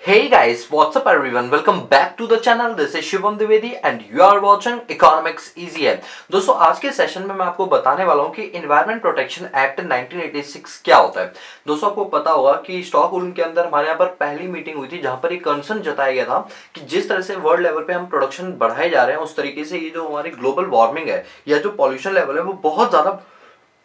Hey guys, what's up everyone? Welcome back to the channel. This is Shivam Dwivedi and you are watching Economics Easy है। दोस्तों आज के session में मैं आपको बताने वाला हूँ कि इन्वायरमेंट प्रोटेक्शन एक्ट 1986 क्या होता है। दोस्तों आपको पता होगा कि स्टॉकहोल्म के अंदर हमारे यहाँ पर पहली मीटिंग हुई थी जहाँ पर एक कंसर्न जताया गया था कि जिस तरह से वर्ल्ड लेवल पे हम प्रोडक्शन बढ़ाए जा रहे हैं उस तरीके से ये जो हमारी ग्लोबल वार्मिंग है या जो पॉल्यूशन लेवल है वो बहुत ज्यादा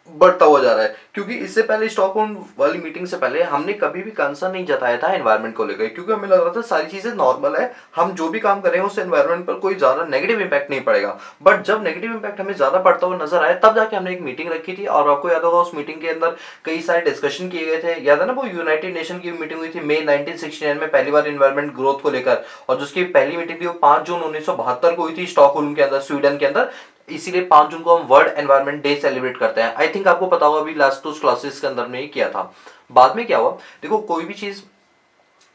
बढ़ता हुआ जा रहा है। क्योंकि इससे पहले स्टॉकहोल्म वाली मीटिंग से पहले हमने कभी भी कंसर्न नहीं जताया था एनवायरनमेंट को लेकर, क्योंकि हमें लग रहा था सारी चीजें नॉर्मल है, हम जो भी काम करें उससे एनवायरनमेंट पर कोई ज्यादा नेगेटिव इंपैक्ट नहीं पड़ेगा। बट जब नेगेटिव इंपैक्ट हमें ज्यादा पड़ता हुआ नजर आया तब जाके हमने एक मीटिंग रखी थी और आपको याद होगा उस मीटिंग के अंदर कई सारे डिस्कशन किए गए थे। याद है ना, वो यूनाइटेड नेशन की मीटिंग हुई थी मई 1969 में पहली बार एनवायरनमेंट ग्रोथ को लेकर, और जिसकी पहली मीटिंग थी वो 5 जून 1972 को हुई थी स्टॉकहोल्म के अंदर, स्वीडन के अंदर। इसीलिए 5 जून को हम वर्ल्ड एनवायरनमेंट डे सेलिब्रेट करते हैं। आई थिंक आपको पता होगा, अभी लास्ट टू क्लासेस के अंदर में ही किया था। बाद में क्या हुआ, देखो कोई भी चीज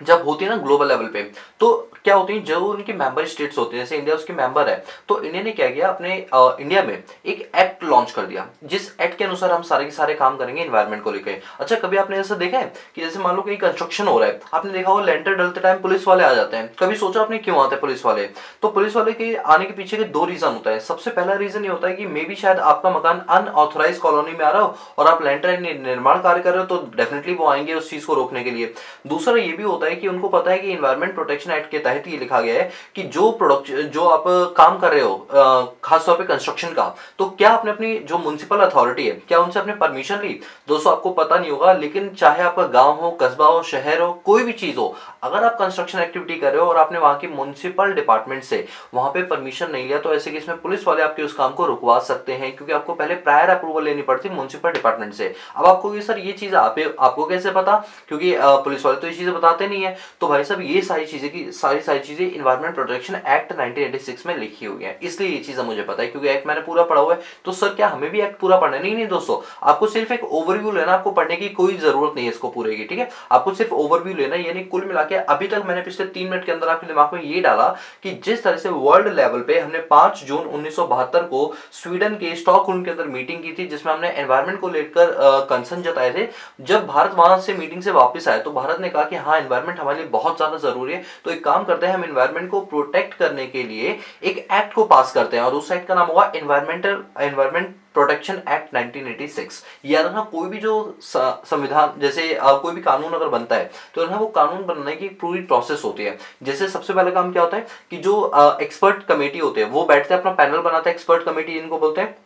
जब होती है ना ग्लोबल लेवल पे, तो क्या होती है जो उनकी मेंबर स्टेट्स होती है, जैसे इंडिया उसकी मेंबर है, तो इंडिया ने क्या किया अपने इंडिया में एक एक्ट लॉन्च कर दिया जिस एक्ट के अनुसार हम सारे के सारे काम करेंगे एनवायरनमेंट को लेकर। अच्छा, कभी आपने ऐसा देखा है कि जैसे मान लो कहीं कंस्ट्रक्शन हो रहा है, आपने देखा होगा लेंटर डलते टाइम पुलिस वाले आ जाते हैं। कभी सोचा आपने क्यों आते हैं पुलिस वाले? तो पुलिस वाले के आने के पीछे के दो रीजन होता है। सबसे पहला रीजन ये होता है कि मे बी शायद आपका मकान अनऑथराइज कॉलोनी में आ रहा हो और आप लेंटर निर्माण कार्य कर रहे हो, तो डेफिनेटली वो आएंगे उस चीज को रोकने के लिए। दूसरा ये भी होता है कि उनको पता है कि इन्वायरमेंट प्रोटेक्शन एक्ट के तहत ये लिखा गया है कि जो प्रोडक्ट जो आप काम कर रहे हो खासतौर पे कंस्ट्रक्शन का, तो क्या आपने अपनी जो म्युनिसिपल अथॉरिटी है क्या उनसे आपने परमिशन ली? दोस्तों आपको पता नहीं होगा, लेकिन चाहे आपका गांव हो, कस्बा हो, शहर हो, कोई भी चीज हो, अगर आप कंस्ट्रक्शन एक्टिविटी कर रहे हो और आपने वहां की म्युनिसिपल डिपार्टमेंट से वहां पे परमिशन नहीं लिया, तो ऐसे केस में पुलिस वाले आपके उस काम को रुकवा सकते हैं, क्योंकि आपको पहले प्रायर अप्रूवल लेनी पड़ती है म्युनिसिपल डिपार्टमेंट से। अब आपको ये सर ये चीज आपको कैसे पता? क्योंकि पुलिस वाले तो ये चीजें बताते नहीं है। तो भाई साहब ये सारी चीजें की सारी चीजें इन्वायरमेंट प्रोटेक्शन एक्ट 1986 में लिखी हुई है, इसलिए ये चीजें मुझे पता है क्योंकि एक्ट मैंने पूरा पढ़ा हुआ है। तो सर क्या हमें भी एक्ट पूरा पढ़ना है? नहीं नहीं दोस्तों, आपको सिर्फ एक ओवरव्यू लेना, आपको पढ़ने की कोई जरूरत नहीं है इसको पूरे की, ठीक है? आपको सिर्फ ओवरव्यू लेना है। यानी कुल मिला के अभी तक मैंने पिछले 3 मिनट के अंदर आपके दिमाग में ये डाला कि जिस तरह से वर्ल्ड लेवल पे हमने 5 जून 1972 को स्वीडन के स्टॉकहोल्म के अंदर मीटिंग की थी जिसमें हमने एनवायरमेंट को लेकर कंसर्न जताए थे। जब भारत वहां से मीटिंग से वापस आया तो भारत ने कहा कि हाँ एनवायरमेंट हमारे लिए बहुत ज्यादा जरूरी है, तो एक काम करते हैं हम एनवायरमेंट को प्रोटेक्ट करने के लिए एक एक्ट को पास करते हैं और उस एक्ट का नाम होगा एनवायरमेंट प्रोटेक्शन एक्ट 1986। याद रखना, कोई भी जो संविधान जैसे कोई भी कानून अगर बनता है तो ना वो कानून बनने की पूरी प्रोसेस होती है। जैसे सबसे पहले काम क्या होता है कि जो एक्सपर्ट कमेटी होते हैं वो बैठते हैं, अपना पैनल बनाता है, एक्सपर्ट कमेटी इनको बोलते हैं।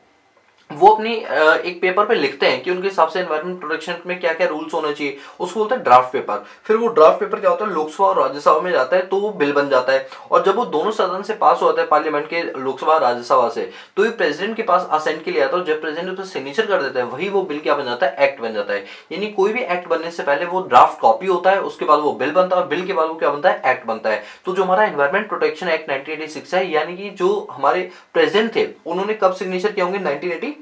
वो अपनी एक पेपर पे लिखते हैं कि उनके हिसाब से एनवायरमेंट प्रोटेक्शन में क्या क्या रूल्स होने चाहिए, उसको बोलते हैं ड्राफ्ट पेपर। फिर वो ड्राफ्ट पेपर क्या होता है, लोकसभा और राज्यसभा में जाता है तो वो बिल बन जाता है, और जब वो दोनों सदन से पास होता है, पार्लियामेंट के लोकसभा और राज्यसभा से, तो ये प्रेसिडेंट के पास असेंट के लिए आता है, और जब प्रेसिडेंट उसे सिग्नेचर कर देता है वही वो बिल क्या बन जाता है, एक्ट बन जाता है। यानी कोई भी एक्ट बनने से पहले वो ड्राफ्ट कॉपी होता है, उसके बाद वो बिल बनता है, और बिल के बाद वो क्या बनता है, एक्ट बनता है। तो जो हमारा एनवायरमेंट प्रोटेक्शन एक्ट 1986 है, यानी कि जो हमारे प्रेसिडेंट थे उन्होंने कब सिग्नेचर किया होंगे, 1986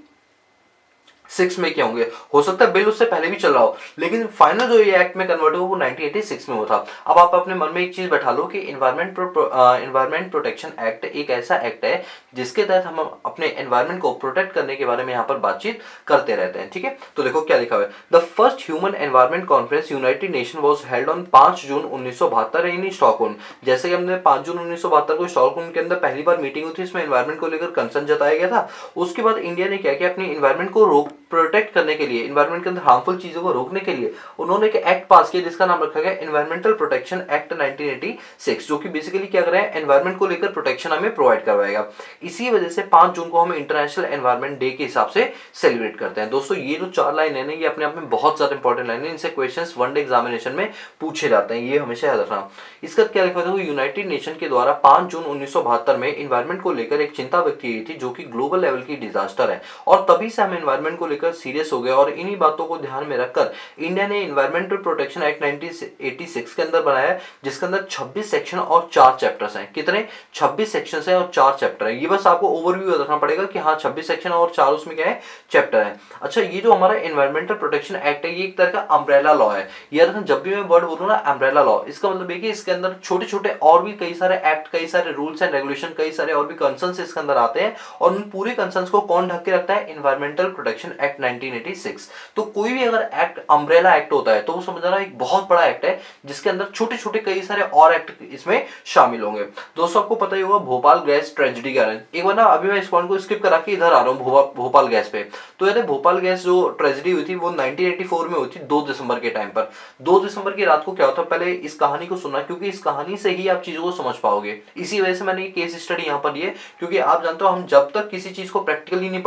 में क्या होंगे। हो सकता है बिल उससे पहले भी चल रहा हो, लेकिन फाइनल जो ये एक्ट में कन्वर्ट हुआ वो 1986 में हुआ था। अब आप अपने मन में एक चीज बैठा लो कि एनवायरमेंट प्रोटेक्शन एक्ट एक ऐसा एक्ट है जिसके तहत हम अपने एनवायरमेंट को प्रोटेक्ट करने के बारे में यहाँ पर बातचीत करते रहते हैं, ठीक है? तो देखो क्या लिखा हुआ है, the first human environment conference United nation was held on 5 June 1972 in Stockholm. जैसे कि हमने 5 जून 1972 को स्टॉकहोल्म के अंदर पहली बार मीटिंग हुई थी, इसमें एनवायरमेंट को लेकर कंसर्न जताया गया था। उसके बाद इंडिया ने क्या किया, अपनी एनवायरमेंट को प्रोटेक्ट करने के लिए, एनवायरमेंट के अंदर हार्मफुल चीजों को रोकने के लिए उन्होंने एक एक्ट पास किया जिसका नाम रखा गया एनवायरमेंटल प्रोटेक्शन एक्ट 1986, जो कि बेसिकली क्या कर रहा है, एनवायरमेंट को लेकर प्रोटेक्शन हमें प्रोवाइड करवाएगा। इसी वजह से 5 जून को हम इंटरनेशनल एनवायरमेंट डे के हिसाब से सेलिब्रेट करते हैं। दोस्तों ये जो 4 लाइन है ना, ये अपने आप में बहुत ज्यादा इंपॉर्टेंट लाइन है, इनसे क्वेश्चंस वन डे एग्जामिनेशन में पूछे जाते हैं, ये हमेशा याद रखना। इसका क्या लिखा था, यूनाइटेड नेशन के द्वारा 5 जून 1972 में एनवायरमेंट को लेकर एक चिंता व्यक्त की गई थी जो कि ग्लोबल लेवल की डिजास्टर है, और तभी से हम एनवायरमेंट को लेकर सीरियस हो गए। और इन्हीं बातों को ध्यान में रखकर इंडिया ने एनवायरमेंटल प्रोटेक्शन एक्ट 1986 के अंदर बनाया, जिसके अंदर 26 सेक्शन और 4 चैप्टर्स हैं। कितने? 26 सेक्शन है और 4 चैप्टर है। ये बस आपको ओवरव्यू रखना पड़ेगा कि हाँ 26 सेक्शन और 4 उसमें क्या है, चैप्टर है। अच्छा, ये जो हमारा एनवायरमेंटल प्रोटेक्शन एक्ट है ये एक तरह का अम्ब्रेला लॉ है। यार जब भी मैं वर्ड बोलूँ ना अम्ब्रेला लॉ, इसका मतलब है कि इसके अंदर छोटे छोटे और भी कई सारे एक्ट, कई सारे रूल्स एंड रेगुलेशन, कई सारे और भी कंसर्न्स इसके अंदर आते हैं, और उन पूरे कंसर्न्स को कौन ढक के रखता है, एनवायरमेंटल प्रोटेक्शन एक्ट 1986। तो कोई भी अगर एक्ट अम्ब्रेला एक्ट होता है तो वो समझना एक बहुत बड़ा एक्ट है जिसके अंदर छोटे छोटे कई सारे और एक्ट इसमें शामिल होंगे। दोस्तों आपको पता ही होगा भोपाल गैस ट्रेजेडी के कारण, एक बार ना अभी मैं इस पॉइंट को स्किप करा के इधर आ रहा हूँ भोपाल गैस पे। तो यार भोपाल गैस जो ट्रेजेडी हुई थी वो 1984 में हुई थी 2 दिसंबर के टाइम पर। 2 दिसंबर की रात को क्या होता है, पहले इस कहानी को सुनना क्योंकि इस कहानी से ही आप चीजों को समझ पाओगे। इसी वजह से मैंने ये केस स्टडी यहाँ पर लिए, क्योंकि आप जानते हो हम जब तक किसी चीज को प्रैक्टिकली नहीं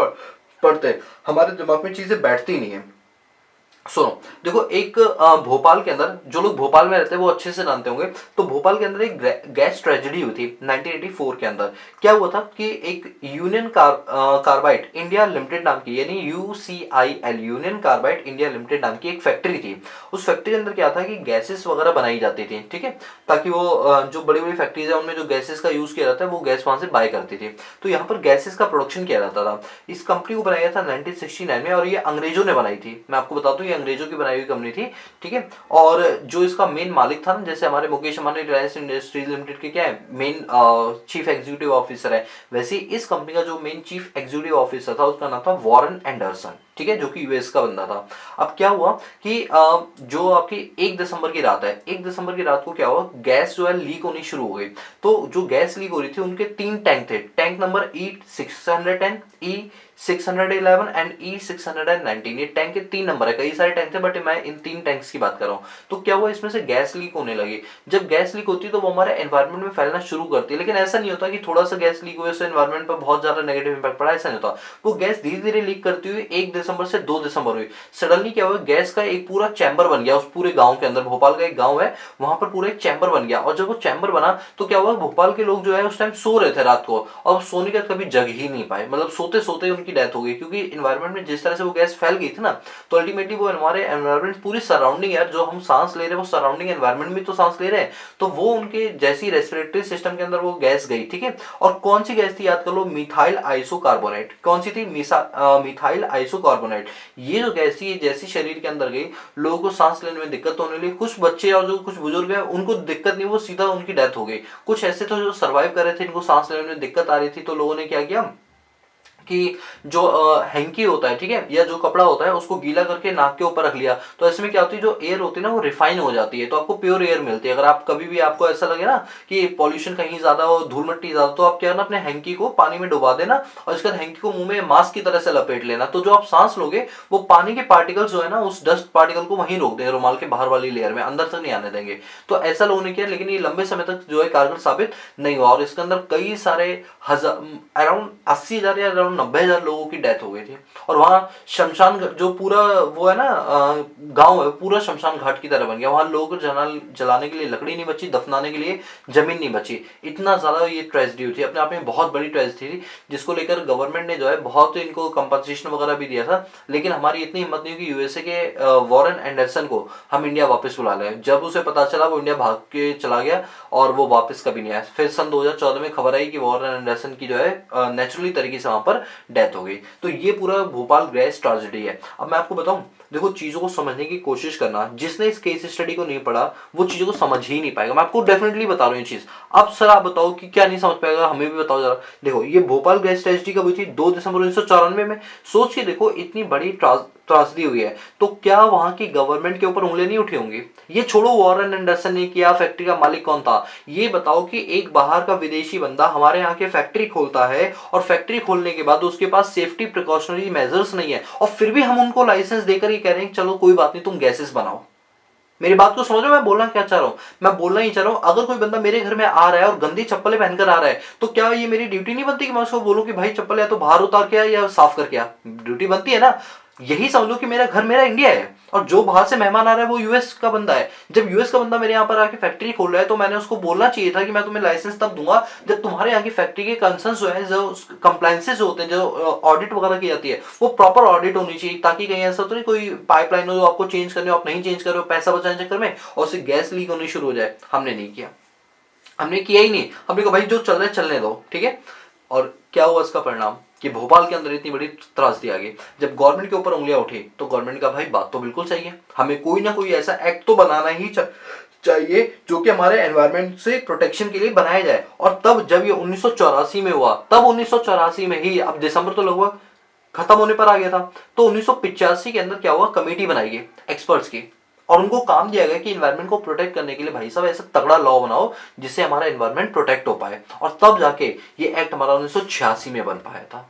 पढ़ते हमारे दिमाग में चीजें बैठती नहीं है। सुनो, देखो एक भोपाल के अंदर, जो लोग भोपाल में रहते हैं वो अच्छे से जानते होंगे, तो भोपाल के अंदर एक गैस ट्रेजेडी हुई थी 1984 के अंदर। क्या हुआ था कि एक यूनियन कार्बाइड इंडिया लिमिटेड नाम की, यानी UCIL union carbide India limited नाम की एक फैक्ट्री थी। उस फैक्ट्री के अंदर क्या था कि गैसेस वगैरह बनाई जाती थी, ठीक है, ताकि वो जो बड़ी बड़ी फैक्ट्रीज है उनमें जो गैसेस का यूज किया जाता है वो गैस वहां से बाय करती थी। तो यहाँ पर गैसेस का प्रोडक्शन किया जाता था। इस कंपनी को बनाया था 1969 में, और ये अंग्रेजों ने बनाई थी। मैं आपको बता दूं ये अंग्रेजों की बनाई हुई कंपनी थी, ठीक है। और जो इसका मेन मालिक था ना, जैसे हमारे मुकेश अंबानी रिलायंस इंडस्ट्रीज लिमिटेड के क्या है मेन चीफ एग्जीक्यूटिव ऑफिसर है, वैसे ही इस कंपनी का जो मेन चीफ एग्जीक्यूटिव ऑफिसर था उसका नाम था वॉरेन एंडरसन, ठीक है, जो कि यूएस का बंदा था। अब क्या हुआ कि जो आपकी 1 दिसंबर की रात है, 1 दिसंबर की रात को क्या हुआ, गैस जो है लीक होनी शुरू हो गई। तो जो गैस लीक हो रही थी उनके 3 टैंक थे, tank number E610, E611 and E619। ये टैंक के 3 नंबर है, कई सारे टैंक थे बट मैं इन 3 टैंक्स की बात कर रहा हूँ। तो क्या हुआ, इसमें से गैस लीक होने लगी। जब गैस लीक होती है तो वो हमारे एनवायरमेंट में फैलना शुरू करती है, लेकिन ऐसा नहीं होता कि थोड़ा सा गैस लीक हुए उससे एनवायरमेंट पर बहुत ज्यादा नेगेटिव इंपैक्ट पड़ा, ऐसा नहीं होता। वो गैस धीरे धीरे लीक करती हुई 1 दिसंबर से 2 दिसंबर हुई। सडनली क्या हुआ, गैस का एक पूरा चैम्बर बन गया उस पूरे गांव के अंदर। भोपाल का एक गांव है, वहां पर पूरा एक चैम्बर बन गया। और जब वो चैम्बर बना तो क्या हुआ, भोपाल के लोग जो है उस टाइम सो रहे थे रात को, और सोने के बाद कभी जग ही नहीं पाए, मतलब सोते सोते उनकी डेथ हो गई। क्योंकि इन्वायरमेंट में जिस तरह से वो गैस फैल गई थी ना, तो अल्टीमेटली वो हमारे एनवायरमेंट पूरी सराउंडिंग यार, जो हम सांस ले रहे हैं वो सराउंडिंग एनवायरमेंट में तो सांस ले रहे हैं, तो वो उनके जैसी रेस्पिरेटरी सिस्टम के अंदर वो गैस गई, ठीक है। और कौन सी गैस थी याद कर लो, मिथाइल आइसोकार्बोनेट। कौन सी थी, मिथाइल आइसोकार्बोनेट। ये जो गैस थी जैसी शरीर के अंदर गई, लोगों को सांस लेने में दिक्कत होने लगी। कुछ बच्चे और जो कुछ बुजुर्ग है उनको दिक्कत नहीं, वो सीधा उनकी डेथ हो गई। कुछ ऐसे तो जो सर्वाइव कर रहे थे, इनको सांस लेने में दिक्कत आ रही थी, तो लोगों ने क्या किया कि जो हैंकी होता है, ठीक है, या जो कपड़ा होता है उसको गीला करके नाक के ऊपर रख लिया। तो ऐसे में क्या होती है, जो एयर होती है ना वो रिफाइन हो जाती है, तो आपको प्योर एयर मिलती है। अगर आप कभी भी आपको ऐसा लगे ना कि पॉल्यूशन कहीं ज्यादा हो, धूल मिट्टी ज्यादा, तो आप क्या करना, अपने हैंकी को पानी में डुबा देना और इसके बाद हैंकी को मुंह में मास्क की तरह से लपेट लेना। तो जो आप सांस लोगे वो पानी के पार्टिकल्स जो है ना, उस डस्ट पार्टिकल को वहीं रोक देंगे, रुमाल के बाहर वाली लेयर में, अंदर तक नहीं आने देंगे। तो ऐसा लोगों ने किया, लेकिन ये लंबे समय तक जो है कारगर साबित नहीं हुआ। और इसके अंदर कई सारे अराउंड 80,000 या अराउंड 90,000 लोगों की डेथ हो गई थी। और वहाँ शमशान जो पूरा वो है ना गांव है, पूरा शमशान घाट की तरह बन गया। वहां लोग जलाने के लिए लकड़ी नहीं बची, दफनाने के लिए जमीन नहीं बची। इतना ज्यादा ये ट्रेजेडी थी, अपने आप में बहुत बड़ी ट्रेजेडी थी, जिसको लेकर गवर्नमेंट ने जो है बहुत इनको कंपनसेशन वगैरह भी दिया था। लेकिन हमारी इतनी हिम्मत नहीं हुई कि यूएसए के वॉरेन एंडरसन को हम इंडिया वापस बुला लें। जब उसे पता चला वो इंडिया भाग के चला गया और वो वापस कभी नहीं आया। फिर सन 2014 में खबर आई कि वॉरेन एंडरसन की जो है नेचुरली तरीके से वहां पर डेथ हो गई। तो ये पूरा भोपाल गैस ट्रेजेडी है। अब मैं आपको बताऊं, देखो चीजों को समझने की कोशिश करना, जिसने इस केस स्टडी को नहीं पढ़ा वो चीजों को समझ ही नहीं पाएगा। मैं आपको डेफिनेटली बता रहा हूँ ये चीज। अब सर आप बताओ कि क्या नहीं समझ पाएगा, हमें भी बताओ जरा। देखो ये भोपाल गैस ट्रेजेडी कब हुई थी, 2 दिसंबर 1994 में। सोच के देखो, इतनी बड़ी त्रासदी हुई है, तो क्या वहां की गवर्नमेंट के ऊपर उंगलियां नहीं उठी होंगी? ये छोड़ो वॉरेन एंडरसन ने किया, फैक्ट्री का मालिक कौन था, ये बताओ कि एक बाहर का विदेशी बंदा हमारे यहाँ के फैक्ट्री खोलता है, और फैक्ट्री खोलने के बाद उसके पास सेफ्टी प्रिकॉशनरी मेजर्स नहीं है, और फिर भी हम उनको लाइसेंस देकर ये कह रहे हैं चलो कोई बात नहीं तुम गैसेस बनाओ। मेरी बात को समझो, मैं बोलना क्या चाह रहा हूँ। मैं बोलना ही चाह रहा हूँ, अगर कोई बंदा मेरे घर में आ रहा है और गंदी चप्पलें पहनकर आ रहा है, तो क्या ये मेरी ड्यूटी नहीं बनती कि मैं उसको बोलूं कि भाई चप्पल या तो बाहर उतार के आ या साफ करके आ? ड्यूटी बनती है ना। यही समझ लो कि मेरा घर मेरा इंडिया है, और जो बाहर से मेहमान आ रहा है वो यूएस का बंदा है। जब यूएस का बंदा मेरे यहाँ पर आके फैक्ट्री खोल रहा है, तो मैंने उसको बोलना चाहिए था कि मैं तुम्हें लाइसेंस तब दूंगा जब तुम्हारे यहाँ की फैक्ट्री के कंसर्न जो है, जो कंप्लायंसेस जो होते हैं, जो ऑडिट वगैरह की जाती है, वो प्रॉपर ऑडिट होनी चाहिए, ताकि कहीं ऐसा तो नहीं कोई पाइपलाइन हो जो आपको चेंज करनी हो, आप नहीं चेंज कर रहे हो पैसा बचाने चक्कर में, और उससे गैस लीक होनी शुरू हो जाए। हमने नहीं किया, हमने किया ही नहीं। हमने कहा भाई जो चल रहा है चलने दो, ठीक है। और क्या हुआ इसका परिणाम, कि भोपाल के अंदर इतनी बड़ी त्रासदी आ गई। जब गवर्नमेंट के ऊपर उंगलियां उठी तो गवर्नमेंट का भाई बात तो बिल्कुल सही है, हमें कोई ना कोई ऐसा एक्ट तो बनाना ही चाहिए जो कि हमारे एनवायरनमेंट से प्रोटेक्शन के लिए बनाया जाए। और तब जब ये 1984 में हुआ, तब 1984 में ही, अब दिसंबर तो लगभग खत्म होने पर आ गया था। तो 1985 के अंदर क्या हुआ, कमेटी बनाई गई एक्सपर्ट्स की, और उनको काम दिया गया कि इन्वायरमेंट को प्रोटेक्ट करने के लिए भाई साहब ऐसा तगड़ा लॉ बनाओ जिससे हमारा इन्वायरमेंट प्रोटेक्ट हो पाए, और तब जाके ये एक्ट हमारा 1986 में बन पाया था।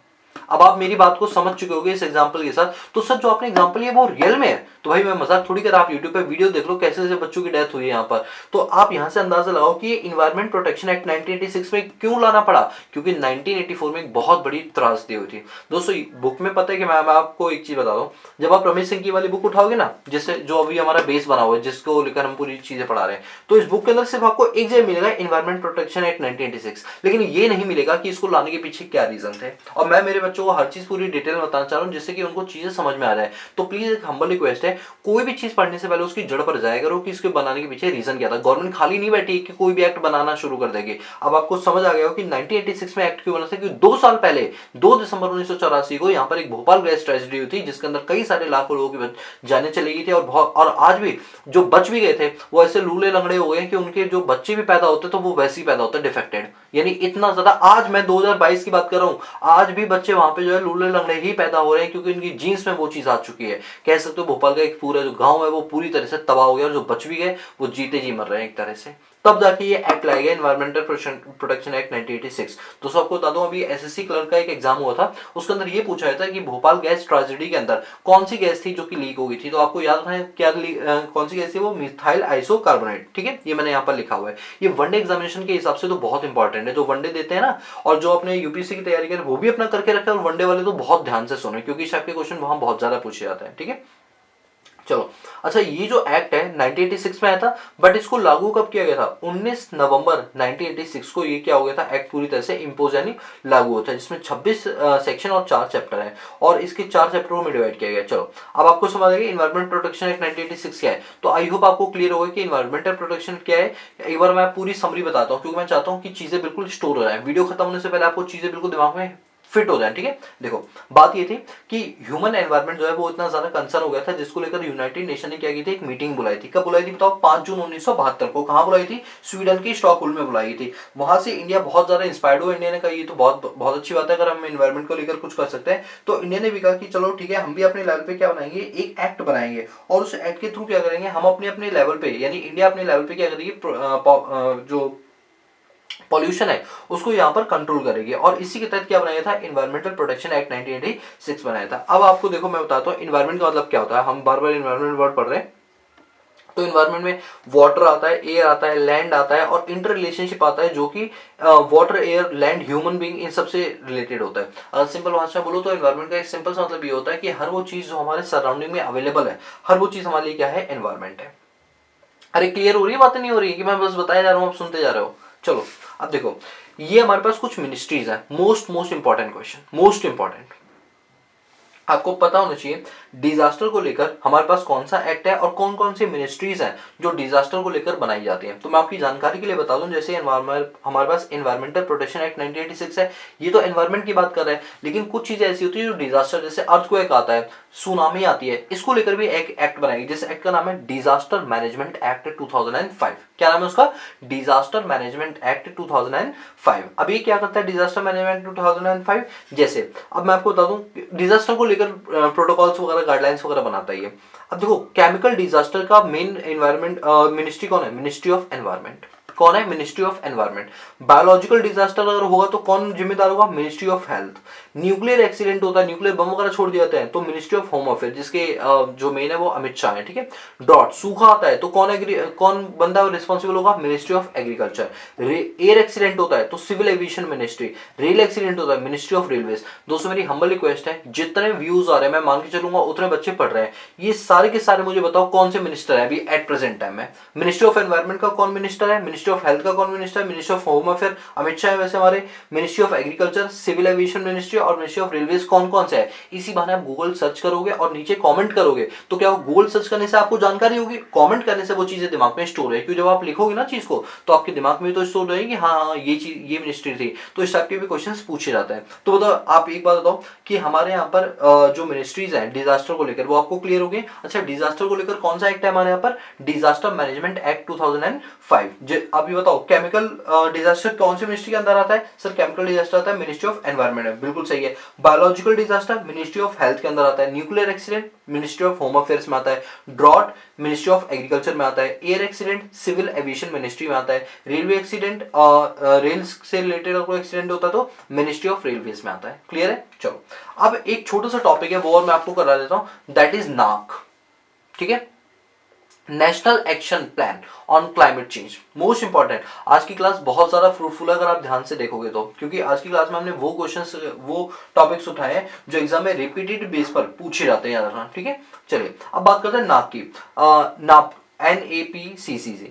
अब आप मेरी बात को समझ चुके होंगे इस एग्जांपल के साथ। तो सर जो आपने एग्जांपल लिया वो रियल में है, तो भाई मैं मजाक थोड़ी कर, आप यूट्यूब पे वीडियो देख लो कैसे कैसे बच्चों की डेथ हुई है यहाँ पर। तो आप यहाँ से अंदाजा लगाओ कि ये इन्वायरमेंट प्रोटेक्शन एक्ट 1986 में क्यों लाना पड़ा, क्योंकि 1984 में एक बहुत बड़ी त्रासदी हुई थी। दोस्तों बुक में पता है कि मैं आपको एक चीज बता दूं, जब आप रमेश सिंह की वाली बुक उठाओगे ना, जिससे जो अभी हमारा बेस बना हुआ है, जिसको लेकर हम पूरी चीजें पढ़ा रहे हैं, तो इस बुक के अंदर सिर्फ आपको एक जगह मिलेगा इन्वायरमेंट प्रोटेक्शन एक्ट 1986, लेकिन ये नहीं मिलेगा कि इसको लाने के पीछे क्या रीजन थे। और मैं मेरे बच्चों को हर चीज पूरी डिटेल में बताना चाह रहा हूँ जिससे कि उनको चीजें समझ में आ जाए। तो प्लीज एक हम्बल रिक्वेस्ट है, कोई भी चीज पढ़ने से पहले उसकी जड़ पर जाया करो कि इसके बनाने के पीछे रीजन क्या था। गवर्नमेंट खाली नहीं बैठी कि कोई भी एक्ट बनाना शुरू कर देगी। अब आपको समझ आ गया हो कि 1986 में एक्ट क्यों बना था, क्योंकि 2 साल पहले 2 दिसंबर 1984 को यहाँ पर एक भोपाल गैस ट्रेजेडी हुई थी, जिसके अंदर कई सारे लाखों लोगों की जाने चली गई थी, और आज भी जो बच भी गए थे वो ऐसे लूले लंगड़े हो गए कि उनके जो बच्चे भी पैदा होते तो वो वैसे ही पैदा होते डिफेक्टेड। यानी इतना ज्यादा, आज मैं 2022 की बात कर रहा हूँ, आज भी बच्चे वहां पे जो है लूले लंगड़े ही पैदा हो रहे हैं, क्योंकि उनकी जीन्स में वो चीज आ चुकी है। कह सकते हो भोपाल का एक पूरा जो गांव है वो पूरी तरह से तबाह हो गया, और जो बच भी गए वो जीते जी मर रहे हैं एक तरह से। तब जाके ये एक्ट लाया गया, एनवायरमेंटल प्रोटेक्शन एक्ट 1986। दोस्तों आपको बता दूं, अभी एसएससी क्लर्क का एक एग्जाम हुआ था, उसके अंदर ये पूछा गया था कि भोपाल गैस ट्रेजेडी के अंदर कौन सी गैस थी जो कि लीक हो गई थी। तो आपको याद है क्या कौन सी गैस थी, वो मिथाइल आइसोकार्बोनेट। ठीक है, ये मैंने यहाँ पर लिखा हुआ है। ये वनडे एग्जामिनेशन के हिसाब से तो बहुत इंपॉर्टेंट है, जो वनडे देते हैं ना, और जो अपने यूपीएससी की तैयारी करें वो भी अपना करके रखे, और वनडे वाले तो बहुत ध्यान से सुने, क्योंकि इस टाइप के क्वेश्चन वहां बहुत ज्यादा पूछे जाते हैं। ठीक है, चलो अच्छा, ये जो एक्ट है 1986 में आया था, बट इसको लागू कब किया गया था, 19 नवंबर 1986 को ये क्या हो गया था, एक्ट पूरी तरह से इम्पोज यानी लागू होता है, जिसमें 26 सेक्शन और 4 चैप्टर हैं, और इसके 4 चैप्टरों में डिवाइड किया गया। चलो अब आपको समझ आएगा इन्वायरमेंट प्रोटेक्शन एक्ट 1986 क्या है। तो आई होप आपको क्लियर होगा कि इन्वायरमेंटल प्रोटेक्शन क्या है। एक बार मैं पूरी समरी बताता हूँ, क्योंकि मैं चाहता हूँ कि चीजें बिल्कुल स्टोर हो जाए, वीडियो खत्म होने से पहले आपको चीजें बिल्कुल दिमाग में फिट हो जाए। ठीक है, देखो बात ये थी कि ह्यूमन एनवायरनमेंट जो है वो इतना ज्यादा कंसर्न हो गया था, जिसको लेकर यूनाइटेड नेशन ने क्या की थी, एक मीटिंग बुलाई थी। कब बुलाई थी बताओ, 5 जून 1972 को। कहां बुलाई थी, स्वीडन की स्टॉकहोल्म में बुलाई थी। वहां से इंडिया बहुत ज्यादा इंस्पायर्ड हुआ। इंडिया ने कहा ये तो बहुत बहुत अच्छी बात है, अगर हम एनवायरनमेंट को लेकर कुछ कर सकते हैं। तो इंडिया ने भी कहा कि चलो ठीक है, हम भी अपने लेवल पे क्या बनाएंगे, एक एक्ट बनाएंगे, और उस एक्ट के थ्रू क्या करेंगे, हम अपने अपने लेवल पे, यानी इंडिया अपने लेवल पे क्या करेगी, जो पॉल्यूशन है उसको यहाँ पर कंट्रोल करेगी। और इसी के तहत क्या बनाया था, इन्वायरमेंटल प्रोटेक्शन एक्ट 1986 बनाया था। अब आपको देखो मैं बताता हूँ इन्वायरमेंट का मतलब क्या होता है। हम बार बार इन्वायरमेंट वर्ड पढ़ रहे हैं, तो इन्वायरमेंट में वाटर आता है, एयर आता है, लैंड आता है, और इंटर रिलेशनशिप आता है, जो कि water, air, land, human being, इन सबसे रिलेटेड होता है। अगर सिंपल भाषा में बोलो तो इन्वायरमेंट का एक सिंपल सा मतलब ये होता है कि हर वो चीज जो हमारे सराउंडिंग में अवेलेबल है, हर वो चीज हमारे लिए क्या है, एनवायरमेंट है। अरे क्लियर हो रही है बात, नहीं हो रही है कि मैं बस बताया जा रहा हूँ, आप सुनते जा रहे हो। चलो अब देखो, ये हमारे पास कुछ मिनिस्ट्रीज है। Most important question, most important, आपको पता होना चाहिए डिजास्टर को लेकर हमारे पास कौन सा एक्ट है और कौन कौन सी मिनिस्ट्रीज हैं जो डिजास्टर को लेकर बनाई जाती हैं। तो मैं आपकी जानकारी के लिए बता दूं, जैसे हमारे पास एनवायरमेंटल प्रोटेक्शन एक्ट 1986 है, ये तो एनवायरमेंट की बात कर रहा है, लेकिन कुछ चीजें ऐसी होती है जो डिजास्टर, जैसे अर्थक्वेक आता है, सुनामी आती है, इसको लेकर भी एक एक्ट बनाएगी। जिस एक्ट का नाम है डिजास्टर मैनेजमेंट एक्ट 2005। क्या नाम है उसका, डिजास्टर मैनेजमेंट एक्ट 2005। अब ये क्या करता है डिजास्टर मैनेजमेंट 2005, जैसे अब मैं आपको बता दूं डिजास्टर को लेकर प्रोटोकॉल्स वगैरह, गाइडलाइंस वगैरह बनाता है ये। अब देखो केमिकल डिजास्टर का मेन एनवायरमेंट मिनिस्ट्री कौन है, मिनिस्ट्री ऑफ एनवायरमेंट। कौन है, ministry of environment. Biological disaster अगर होगा तो कौन जिम्मेदार होगा, ministry of health. Nuclear accident होता है, न्यूक्लियर बम वगैरह छोड़ दिए जाते हैं, तो मिनिस्ट्री ऑफ होम अफेयर, जिसके जो मेन है वो अमित शाह है। ठीक है, ड्रॉट, सूखा आता है तो कौन बंदा रिस्पॉन्सिबल होगा, ministry of agriculture. Air accident होता है तो civil aviation ministry. Rail accident होता है, मिनिस्ट्री ऑफ रेलवेज। दोस्तों मेरी हम्बल रिक्वेस्ट है, जितने व्यूज आ रहे हैं मैं मान के चलूंगा उतने बच्चे पढ़ रहे हैं, ये सारे के सारे मुझे बताओ कौन से मिनिस्टर है अभी एट प्रेजेंट टाइम में। मिनिस्ट्री ऑफ एनवायरमेंट का कौन मिनिस्टर है, मिनिस्ट्री ऑफ हेल्थ का कौन मिनिस्टर है, ministry of home affair Amit Shah है वैसे हमारे, ministry of agriculture, civil aviation ministry, और मिनिस्ट्री ऑफ रेलवेज कौन कौन से है। इसी बहाने आप गूगल सर्च करोगे और नीचे कमेंट करोगे तो क्या गूगल सर्च करने से आपको जानकारी होगी, कमेंट करने से वो चीजें दिमाग में स्टोर है, क्योंकि जब आप लिखोगे ना चीज को तो आपके दिमाग में तो स्टोर रहेगी, हाँ ये चीज, ये मिनिस्ट्री थी। तो इस टाइप के भी क्वेश्चंस पूछे जाते हैं। तो बताओ आप एक बात बताओ कि हमारे यहाँ पर जो मिनिस्ट्रीज हैं डिजास्टर को लेकर, वो आपको क्लियर हो गई। अच्छा, डिजास्टर को लेकर कौन सा एक्ट है हमारे यहाँ पर, डिजास्टर मैनेजमेंट एक्ट 2005। अभी बताओ केमिकल डिजास्टर कौन सी मिनिस्ट्री के अंदर आता है, सर केमिकल डिजास्टर आता है मिनिस्ट्री ऑफ एनवायरमेंट में, बिल्कुल सही सही है। Biological disaster ministry of health के अंदर आता है। Nuclear accident ministry of home affairs में आता है। ड्रॉट मिनिस्ट्री ऑफ एग्रीकल्चर में आता है। Air accident civil aviation ministry में आता है। रेलवे एक्सीडेंट रेल से रिलेटेड अगर कोई एक्सीडेंट होता है तो मिनिस्ट्री ऑफ रेलवेज में आता है। क्लियर है? चलो अब एक छोटा सा टॉपिक है वो और मैं आपको करा देता हूं, दैट इज नाक। ठीक है, national action plan on climate change, most important. आज की क्लास बहुत ज्यादा फ्रूटफुल है अगर आप ध्यान से देखोगे तो, क्योंकि आज की क्लास में हमने वो क्वेश्चंस वो टॉपिक्स उठाए हैं जो एग्जाम में रिपीटेड बेस पर पूछे जाते हैं, याद रखना। ठीक है, चलिए अब बात करते हैं नाप की। नाप NAPCC,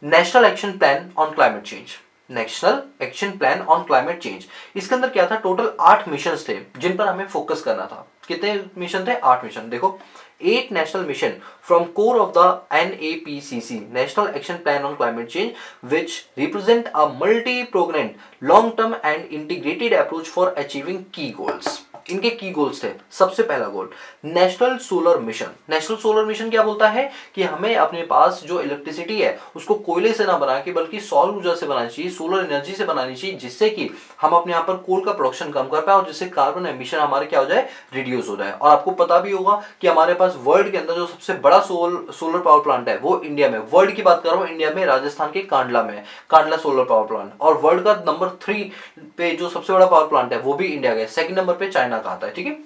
national action plan on climate change. National action plan on climate change, इसके अंदर क्या था, टोटल 8 मिशन थे जिन पर हमें फोकस करना था। कितने मिशन थे? 8 मिशन। देखो 8 national mission from core of the NAPCC, National Action Plan on Climate Change, which represent a multi-pronged, long-term and integrated approach for achieving key goals. इनके की गोल्स थे। सबसे पहला goal national solar mission. National solar mission क्या बोलता है कि हमें अपने पास जो इलेक्ट्रिसिटी है उसको कोयले से ना बना के बल्कि सौर ऊर्जा से बनानी चाहिए, सोलर एनर्जी से बनानी चाहिए, जिससे कि हम अपने यहाँ पर कोल का प्रोडक्शन कम कर पाए और जिससे कार्बन एमिशन हमारे क्या हो जाए, रिड्यूस हो जाए। और आपको पता भी होगा कि हमारे पास वर्ल्ड के अंदर जो सबसे बड़ा सोलर पावर प्लांट है वो इंडिया में, वर्ल्ड की बात कर रहा हूँ, इंडिया में राजस्थान के कांडला में, कांडला सोलर पावर प्लांट। और वर्ल्ड का नंबर 3 पे जो सबसे बड़ा पावर प्लांट है वो भी इंडिया का, सेकंड नंबर पे चाइना का आता है। ठीक है,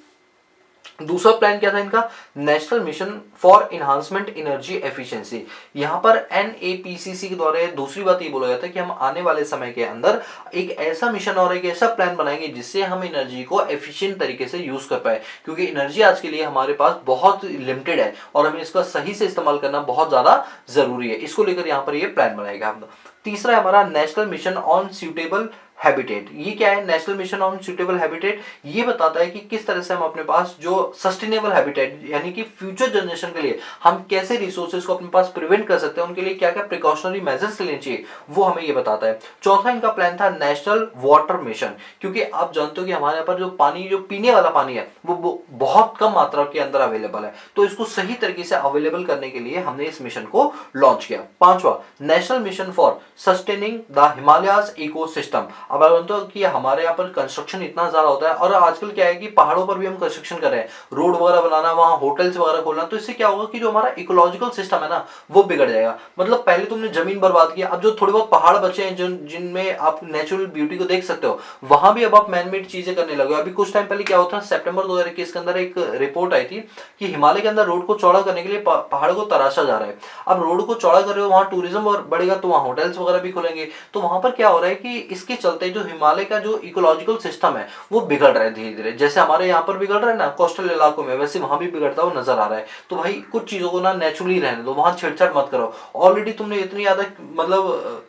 दूसरा प्लान क्या था इनका, national mission for enhancement energy efficiency. यहां पर NAPCC के द्वारा दूसरी बात ये बोला जाता है कि हम आने वाले समय के अंदर एक ऐसा मिशन और एक ऐसा प्लान बनाएंगे जिससे हम एनर्जी को एफिशिएंट तरीके से यूज कर पाए, क्योंकि एनर्जी आज के लिए हमारे पास बहुत लिमिटेड है और हमें इसका सही से इस्तेमाल करना बहुत ज्यादा जरूरी है। इसको लेकर यहाँ पर ये प्लान बनाएगा हम। तीसरा है हमारा national mission on suitable habitat. ये क्या है, national mission on suitable habitat, ये बताता है कि किस तरह से हम अपने पास जो सस्टेनेबल हैबिटेट यानी कि फ्यूचर जनरेशन के लिए हम कैसे रिसोर्सेज को अपने पास प्रिवेंट कर सकते हैं, उनके लिए क्या क्या प्रिकॉशनरी मेजर्स लेने चाहिए, वो हमें ये बताता है। चौथा इनका प्लान था नेशनल वाटर मिशन, क्योंकि आप जानते हो कि हमारे यहाँ पर जो पानी, जो पीने वाला पानी है वो बहुत कम मात्रा के अंदर अवेलेबल है, तो इसको सही तरीके से अवेलेबल करने के लिए हमने इस मिशन को लॉन्च किया। पांचवा national mission for sustaining the Himalayas ecosystem. अब आप जानते हो कि हमारे यहाँ पर कंस्ट्रक्शन इतना ज्यादा होता है और आजकल क्या है कि पहाड़ों पर भी हम कंस्ट्रक्शन कर रहे हैं, रोड वगैरह बनाना, वहां होटल्स वगैरह खोलना, तो इससे क्या होगा कि जो हमारा इकोलॉजिकल सिस्टम है ना वो बिगड़ जाएगा। मतलब पहले तुमने जमीन बर्बाद किया, अब जो थोड़े बहुत पहाड़ बचे हैं जिनमें आप नेचुरल ब्यूटी को देख सकते हो, वहां भी अब आप मैनमेड चीजें करने लगे हो। अभी कुछ टाइम पहले क्या होता, सितंबर 2021 के अंदर एक रिपोर्ट आई थी कि हिमालय के अंदर रोड को चौड़ा करने के लिए पहाड़ को तराशा जा रहा है। अब रोड को चौड़ा कर रहे हो, वहां टूरिज्म बढ़ेगा तो वहां होटल्स वगैरह भी खुलेंगे, तो वहां पर क्या हो रहा है कि इसके चलते जो हिमालय का जो इकोलॉजिकल सिस्टम है वो बिगड़ रहा है धीरे धीरे। जैसे हमारे यहाँ पर बिगड़ रहा है ना कोस्टल इलाकों में, वैसे वहां भी बिगड़ता हुआ नजर आ रहा है। तो भाई कुछ चीजों को ना नेचुरली रहने दो, वहां छेड़छाड़ मत करो। ऑलरेडी तुमने इतनी ज्यादा मतलब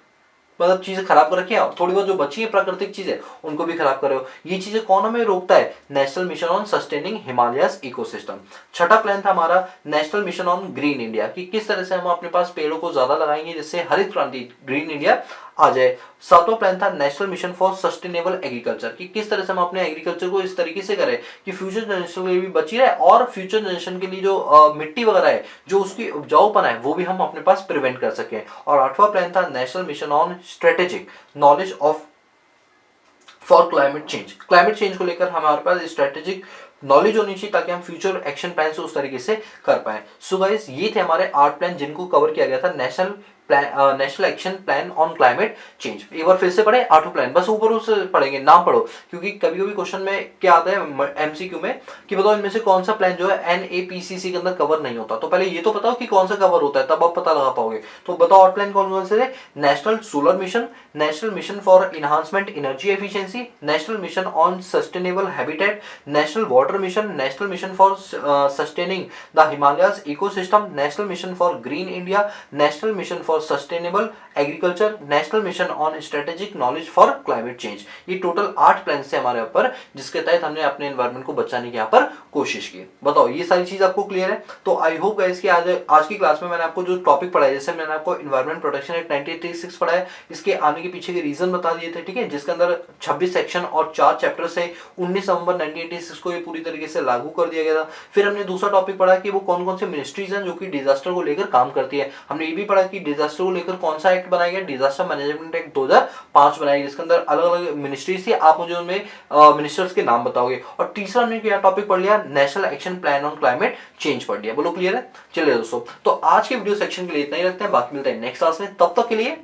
चीजें खराब कर रखी है, थोड़ी बहुत जो बची है प्राकृतिक चीजें उनको भी खराब कर रहे हो। ये चीजें कौन हमें रोकता है, national mission on sustaining Himalayas ecosystem. छठा प्लान था हमारा national mission on green India, कि किस तरह से हम अपने पास पेड़ों को ज्यादा लगाएंगे जिससे हरित क्रांति, ग्रीन इंडिया आ जाए। सातवां प्लान था national mission for sustainable agriculture, कि किस तरह से हम अपने एग्रीकल्चर को इस तरीके से करें कि फ्यूचर जनरेशन के लिए भी बची रहे और फ्यूचर जनरेशन के लिए जो मिट्टी वगैरह है, जो उसकी उपजाऊपन है, वो भी हम अपने पास प्रिवेंट कर सकें। और आठवां प्लान था national mission on strategic knowledge of for climate change. Climate change को लेकर हमारे पास स्ट्रेटेजिक नॉलेज होनी चाहिए ताकि हम फ्यूचर एक्शन प्लान से उस तरीके से कर पाए। सो गाइस ये थे हमारे 8 प्लान जिनको कवर किया गया था national action plan on climate change. एक बार फिर से पढ़े 8 प्लान, बस ऊपर उसे पढ़ेंगे, नाम पढ़ो, क्योंकि कभी कभी क्वेश्चन में क्या आता है एमसीक्यू में कि बताओ इनमें से कौन सा प्लान जो है NAPCC के अंदर कवर नहीं होता, तो पहले ये तो बताओ कि कौन सा कवर होता है, तब आप पता लगा पाओगे। तो बताओ 8 प्लान कौन कौन से थे, national solar mission, national mission for enhancement energy efficiency, national mission on sustainable habitat, national water mission, national mission for sustaining the Himalayas ecosystem, national mission for green India, national mission for sustainable agriculture, national mission on strategic knowledge for climate change. ये total 8 plan थे हमारे ऊपर जिसके तहत हमने अपने environment को बचाने की यहाँ पर कोशिश की। बताओ ये सारी चीज आपको क्लियर है? तो आई होप गाइस कि आज की क्लास में मैंने आपको जो टॉपिक पढ़ाया, जैसे मैंने आपको एनवायरमेंट प्रोटेक्शन एक्ट 1986 पढ़ाया, इसके आने के पीछे के रीजन बता दिए थे, ठीक है, जिसके अंदर 26 सेक्शन और 4 चैप्टर से 19 नवंबर 1986 को ये पूरी तरीके से लागू कर दिया गया था। फिर हमने दूसरा टॉपिक पढ़ा कि वो कौन कौन से मिनिस्ट्रीज हैं जो कि डिजास्टर को लेकर काम करती है। हमने ये भी पढ़ा कि डिजास्टर डिजास्टर को लेकर कौन सा एक्ट बनाया गया, डिजास्टर मैनेजमेंट एक्ट 2005 बनाया गया, जिसके अंदर अलग अलग मिनिस्ट्रीज थी, आप मुझे उनमें मिनिस्टर्स के नाम बताओगे। और तीसरा हमने क्या टॉपिक पढ़ लिया, national action plan on climate change पढ़ लिया। बोलो क्लियर है? चलिए दोस्तों, तो आज के वीडियो सेक्शन के लिए इतना ही रखते हैं, बाकी मिलते हैं नेक्स्ट क्लास में, तब तक के लिए